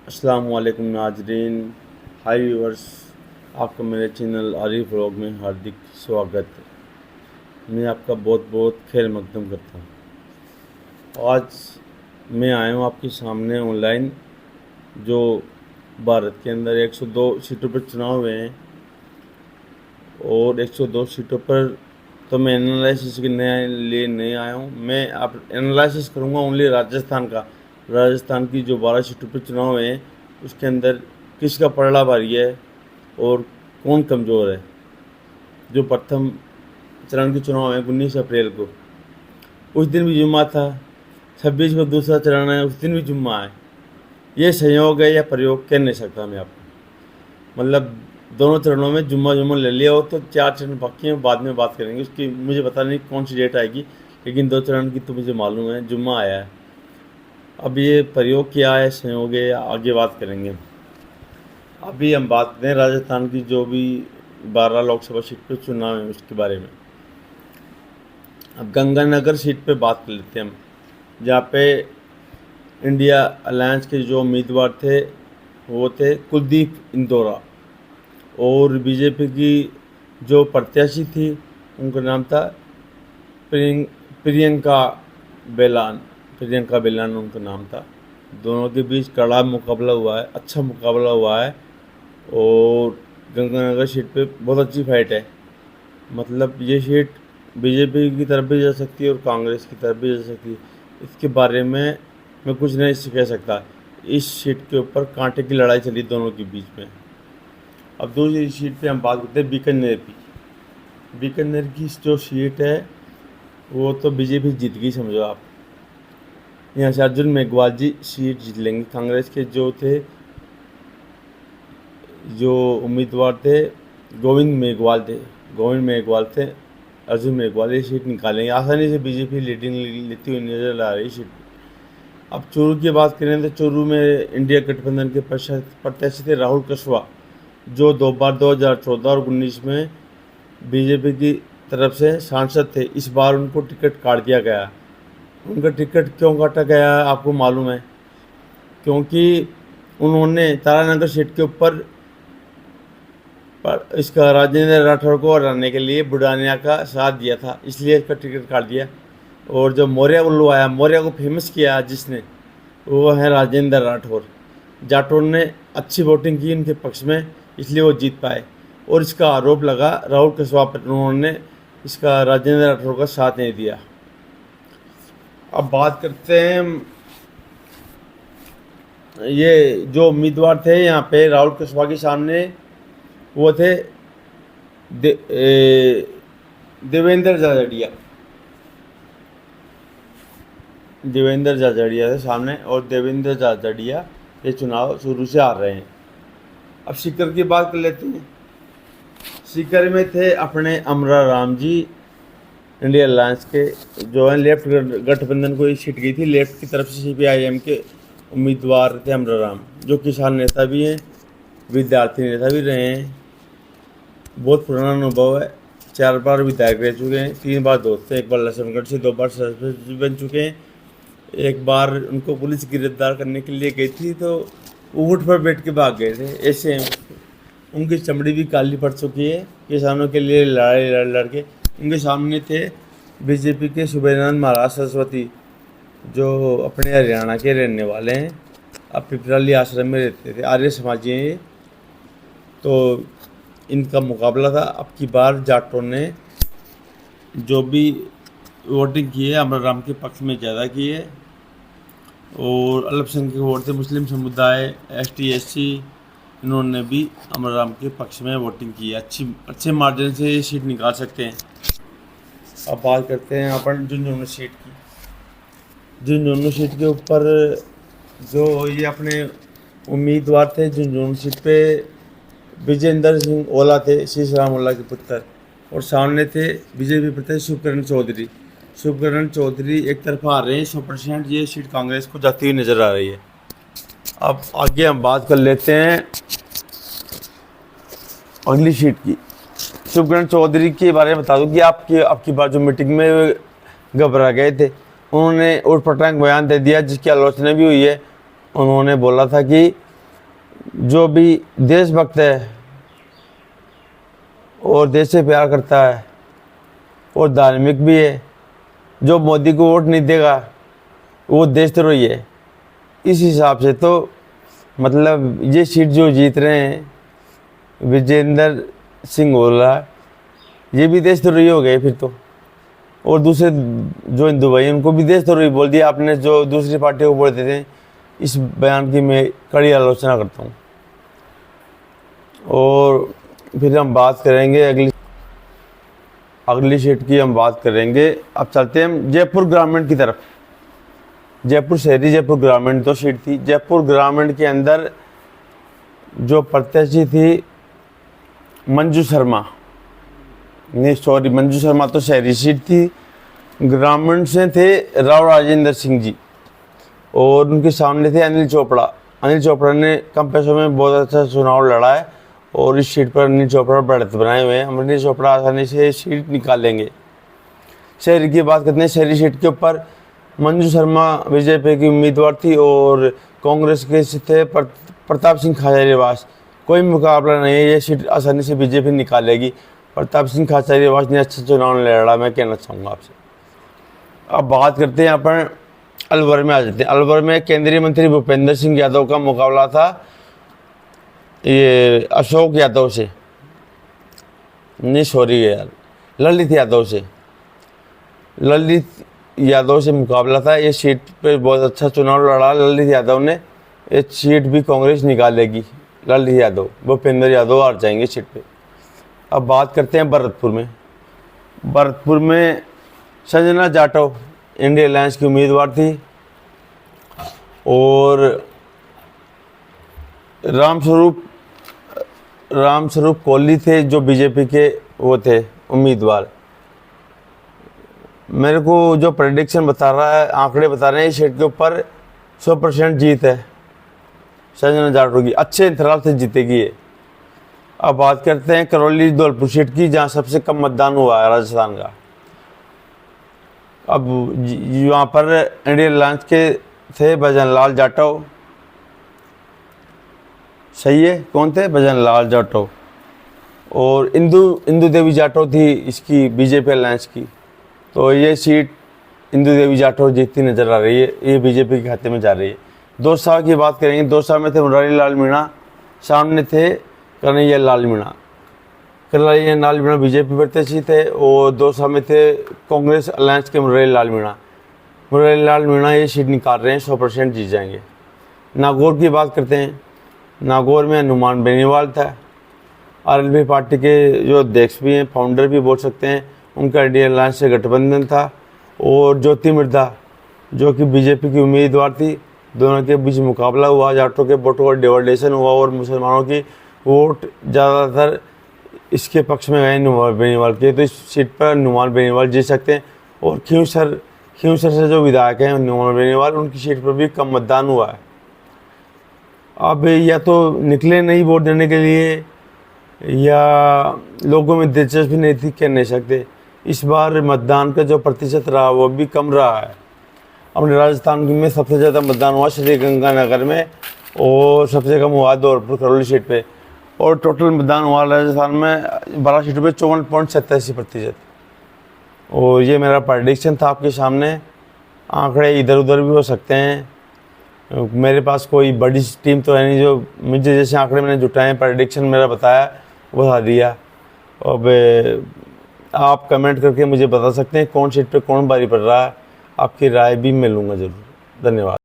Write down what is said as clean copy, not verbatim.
अस्सलाम वालेकुम नाजरीन, हाय व्यूअर्स। आपका मेरे चैनल आरिफ व्लॉग में हार्दिक स्वागत है। मैं आपका बहुत बहुत खैर मकदम करता हूँ। आज मैं आया हूँ आपके सामने ऑनलाइन जो भारत के अंदर 102 सीटों पर चुनाव हुए हैं और 102 सीटों पर तो मैं एनालिसिस के लिए नहीं आया हूँ। मैं आप एनालिसिस करूँगा ओनली राजस्थान का। राजस्थान की जो 12 सीटों पर चुनाव हैं उसके अंदर किसका पलड़ा भारी है और कौन कमज़ोर है। जो प्रथम चरण के चुनाव हैं 19 अप्रैल को, उस दिन भी जुम्मा था। 26 को दूसरा चरण है, उस दिन भी जुम्मा है। ये संयोग है या प्रयोग कह नहीं सकता मैं आपको। मतलब दोनों चरणों में जुम्मा जुम्मा ले लिया हो तो 4 चरण बाकी हैं, बाद में बात करेंगे उसकी। मुझे पता नहीं कौन सी डेट आएगी, लेकिन 2 चरण की तो मुझे मालूम है, जुम्मा आया है। अब ये प्रयोग क्या है, संयोग है, आगे बात करेंगे। अभी हम बात करें राजस्थान की जो भी 12 लोकसभा सीट पर चुनाव है उसके बारे में। अब गंगानगर सीट पे बात कर लेते हैं हम, जहाँ पे इंडिया अलायंस के जो उम्मीदवार थे वो थे कुलदीप इंदौरा, और बीजेपी की जो प्रत्याशी थी उनका नाम था प्रियंका बेलान। प्रियंका बेलान उनका नाम था। दोनों के बीच कड़ा मुकाबला हुआ है, अच्छा मुकाबला हुआ है, और गंगानगर सीट पे बहुत अच्छी फाइट है। मतलब ये सीट बीजेपी की तरफ भी जा सकती है और कांग्रेस की तरफ भी जा सकती है। इसके बारे में मैं कुछ नहीं कह सकता। इस सीट के ऊपर कांटे की लड़ाई चली दोनों के बीच में। अब दूसरी सीट पे हम बात करते हैं बीकानेर की। बीकानेर की जो सीट है वो तो बीजेपी जीत गई समझो आप। यहाँ से अर्जुन मेघवाल जी सीट जीत लेंगे। कांग्रेस के जो उम्मीदवार थे गोविंद मेघवाल थे। अर्जुन मेघवाल ये सीट निकालेंगे आसानी से। बीजेपी लीडिंग लेती हुई नजर आ रही सीट। अब चूरू की बात करें तो चूरू में इंडिया गठबंधन के प्रत्याशी थे राहुल कुशवाहा, जो 2 बार 2014 और 19 में बीजेपी की तरफ से सांसद थे। इस बार उनको टिकट काट दिया गया। उनका टिकट क्यों काटा गया आपको मालूम है? क्योंकि उन्होंने तारानगर सीट के ऊपर इसका राजेंद्र राठौर को हराने के लिए बुढ़ानिया का साथ दिया था, इसलिए इसका टिकट काट दिया। और जो मौर्य उल्लू आया, मौर्य को फेमस किया जिसने, वो है राजेंद्र राठौर। जाटौर ने अच्छी वोटिंग की उनके पक्ष में, इसलिए वो जीत पाए। और इसका आरोप लगा राहुल कुशवाहा पर, उन्होंने इसका राजेंद्र राठौर का साथ नहीं दिया। अब बात करते हैं, ये जो उम्मीदवार थे यहाँ पे राहुल कुशवाहा के सामने, वो थे देवेंद्र झाझड़िया थे सामने, और देवेंद्र झाझड़िया ये चुनाव शुरू से आ रहे हैं। अब सीकर की बात कर लेते हैं। सीकर में थे अपने अमरा राम जी, इंडिया अलायंस के जो है लेफ्ट गठबंधन को ये सीट गई थी। लेफ्ट की तरफ से CPIM के उम्मीदवार थे अमरा राम, जो किसान नेता भी हैं, विद्यार्थी नेता भी रहे हैं। बहुत पुराना अनुभव है। 4 बार विधायक रह चुके हैं, 3 बार दोस्त थे। 1 बार लक्ष्मणगढ़ से, 2 बार सरपंच बन चुके हैं। एक बार उनको पुलिस गिरफ्तार करने के लिए गई थी तो ऊँट पर बैठ के भाग गए थे। ऐसे उनकी चमड़ी भी काली पड़ चुकी है किसानों के लिए लड़ाई लड़ के। उनके सामने थे बीजेपी के सुबेदान महाराज सरस्वती, जो अपने हरियाणा के रहने वाले हैं। अब पिपराली आश्रम में रहते थे, आर्य समाजी हैं ये। तो इनका मुकाबला था। अब की बार जाटों ने जो भी वोटिंग की है अमर राम के पक्ष में ज़्यादा की है, और अल्पसंख्यक वोट थे, मुस्लिम समुदाय, ST SC, इन्होंने भी अमर राम के पक्ष में वोटिंग की है। अच्छे मार्जिन से ये सीट निकाल सकते हैं। अब बात करते हैं अपन झुंझुनू सीट की। झुंझुनू सीट के ऊपर जो ये अपने उम्मीदवार थे झुंझुनू सीट पे, विजेंद्र सिंह ओला थे, शीशराम ओला के पुत्र, और सामने थे बीजेपी प्रत्याशी शुभकरण चौधरी एक तरफा आ रहे हैं 100%। ये सीट कांग्रेस को जाती हुई नजर आ रही है। अब आगे हम बात कर लेते हैं अगली सीट की। शुभकरण चौधरी के बारे में बता दूं कि आपकी बार जो मीटिंग में घबरा गए थे, उन्होंने उठ पटांग बयान दे दिया जिसकी आलोचना भी हुई है। उन्होंने बोला था कि जो भी देशभक्त है और देश से प्यार करता है और धार्मिक भी है, जो मोदी को वोट नहीं देगा वो देशद्रोही है। इस हिसाब से तो मतलब ये सीट जो जीत रहे हैं विजेंद्र सिंह होला, ये भी देशद्रोही हो गए फिर तो। और दूसरे जो हिंदू भाई उनको भी देशद्रोही बोल दिया आपने, जो दूसरी पार्टियों को बोलते थे। इस बयान की मैं कड़ी आलोचना करता हूँ। और फिर हम बात करेंगे अगली सीट की हम बात करेंगे। अब चलते हैं हम जयपुर ग्रामीण की तरफ। जयपुर शहरी, जयपुर ग्रामीण तो सीट थी। जयपुर ग्रामीण के अंदर जो प्रत्याशी थी मंजू शर्मा, नहीं सॉरी, मंजू शर्मा तो शहरी सीट थी। ग्रामीण से थे राव राजेंद्र सिंह जी और उनके सामने थे अनिल चोपड़ा। अनिल चोपड़ा ने कम पैसों में बहुत अच्छा चुनाव लड़ा है और इस सीट पर अनिल चोपड़ा बढ़त बनाए हुए हैं। हम अनिल चोपड़ा आसानी से सीट निकालेंगे। शहरी की बात करते हैं। शहरी सीट के ऊपर मंजू शर्मा बीजेपी की उम्मीदवार थी और कांग्रेस के थे प्रताप सिंह खाचरियावास। कोई मुकाबला नहीं है, ये सीट आसानी से बीजेपी निकालेगी। प्रताप सिंह खाचरियावास ने अच्छा चुनाव लड़ा, मैं कहना चाहूँगा आपसे। अब बात करते हैं अपन अलवर में आ जाते हैं। अलवर में केंद्रीय मंत्री भूपेंद्र सिंह यादव का मुकाबला था ये अशोक यादव से, नहीं सॉरी यार, ललित यादव से। ललित यादव से मुकाबला था। ये सीट पे बहुत अच्छा चुनाव लड़ा ललित यादव ने। ये सीट भी कांग्रेस निकालेगी। ललित यादव, भूपेंद्र यादव हार जाएंगे सीट पे। अब बात करते हैं भरतपुर में। भरतपुर में संजना जाटव इंडिया अलायंस की उम्मीदवार थी और रामस्वरूप कोहली थे जो बीजेपी के वो थे उम्मीदवार। मेरे को जो प्रेडिक्शन बता रहा है, आंकड़े बता रहे हैं, इस सीट के ऊपर 100% जीत है संजना जाटव की। अच्छे अंतराल से जीतेगी ये। अब बात करते हैं करौली धौलपुर सीट की, जहाँ सबसे कम मतदान हुआ है राजस्थान का। अब यहाँ पर इंडियन अलायंस के थे भजनलाल जाटव। सही है, कौन थे? भजनलाल जाटव। और इंदू देवी जाटव थी इसकी बीजेपी अलायंस की। तो ये सीट इंदू देवी जाटव जीतती नजर आ रही है, ये बीजेपी के खाते में जा रही है। दौसा की बात करेंगे। दौसा में थे मुरारी लाल मीणा, सामने थे कन्हैया लाल मीणा। कन्हैया लाल मीणा बीजेपी प्रत्याशी थे और दौसा में थे कांग्रेस अलायंस के मुरारी लाल मीणा। मुरारी लाल मीणा ये सीट निकाल रहे हैं, 100% जीत जाएंगे। नागौर की बात करते हैं। नागौर में हनुमान बेनीवाल था, आरएलपी पार्टी के जो अध्यक्ष भी हैं, फाउंडर भी बोल सकते हैं। उनका इंडियन अलायंस से गठबंधन था। और ज्योति मिर्धा जो कि बीजेपी की उम्मीदवार थी, दोनों के बीच मुकाबला हुआ। जाटों के वोटों का डिवाइडेशन हुआ और मुसलमानों की वोट ज़्यादातर इसके पक्ष में गए हनुमान बेनीवाल के। तो इस सीट पर हनुमान बेनीवाल जीत सकते हैं। और खींवसर से जो विधायक हैं हनुमान बेनीवाल, उनकी सीट पर भी कम मतदान हुआ है। अब या तो निकले नहीं वोट देने के लिए या लोगों में दिलचस्पी नहीं थी, कह नहीं सकते। इस बार मतदान का जो प्रतिशत रहा वो भी कम रहा है। अपने राजस्थान में सबसे ज़्यादा मतदान हुआ श्रीगंगानगर में और सबसे कम हुआ धौलपुर करौली सीट पे। और टोटल मतदान हुआ राजस्थान में 12 सीटों पे 54.87%। और ये मेरा प्रेडिक्शन था आपके सामने। आंकड़े इधर उधर भी हो सकते हैं, मेरे पास कोई बड़ी टीम तो है नहीं जो मुझे जैसे आंकड़े मैंने जुटाए, प्रेडिक्शन मेरा बताया वो बता दिया। अब आप कमेंट करके मुझे बता सकते हैं कौन सीट पे कौन बारी पड़ रहा है। आपकी राय भी मैं लूँगा ज़रूर। धन्यवाद।